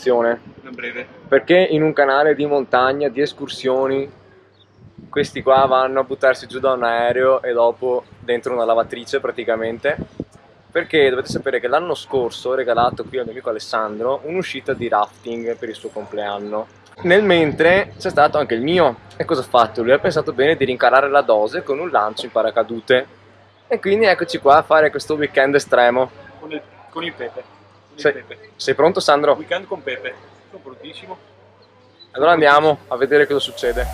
informazione. Una breve. Perché in un canale di montagna, di escursioni, questi qua vanno a buttarsi giù da un aereo e dopo dentro una lavatrice praticamente? Perché dovete sapere che l'anno scorso ho regalato qui al mio amico Alessandro un'uscita di rafting per il suo compleanno. Nel mentre c'è stato anche il mio. E cosa ha fatto? Lui ha pensato bene di rincarare la dose con un lancio in paracadute. E quindi eccoci qua a fare questo weekend estremo. Con il pepe. Sei pronto, Sandro? Weekend con pepe. Sono prontissimo. Allora andiamo a vedere cosa succede.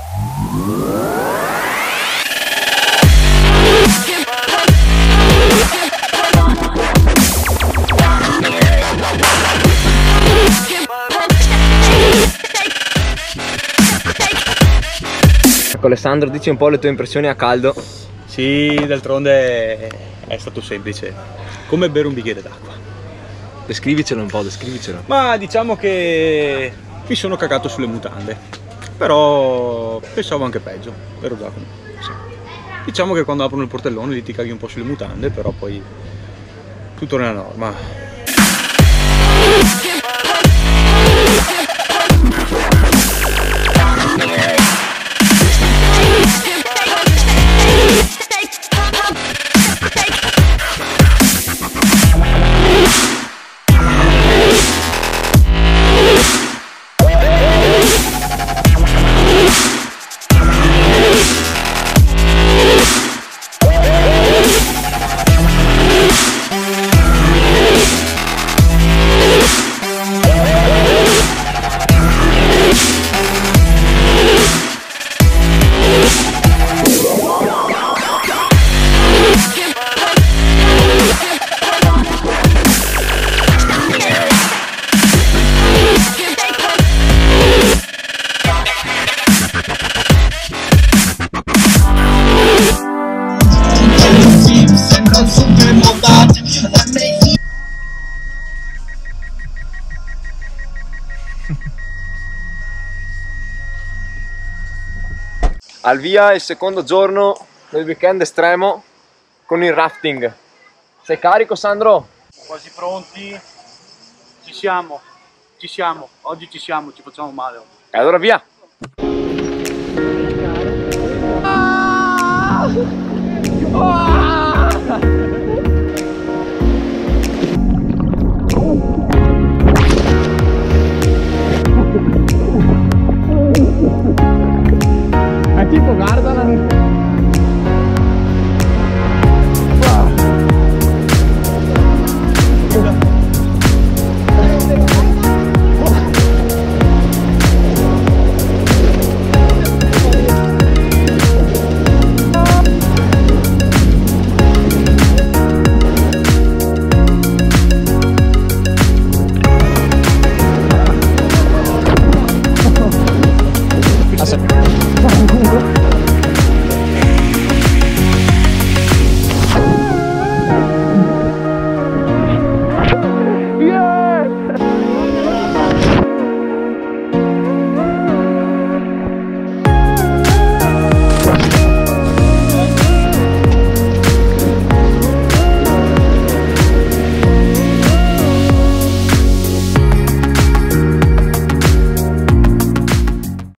Ecco Alessandro, dici un po' le tue impressioni a caldo. Sì, d'altronde è stato semplice. Come bere un bicchiere d'acqua. Descrivicelo un po', descrivicelo. Ma diciamo che mi sono cagato sulle mutande. Però pensavo anche peggio, vero Giacomo? Sì. Diciamo che quando aprono il portellone lì ti caghi un po' sulle mutande, però poi tutto nella norma. Al via il secondo giorno del weekend estremo con il rafting. Sei carico, Sandro? Quasi pronti? Ci siamo, oggi ci siamo, ci facciamo male oggi. E allora via!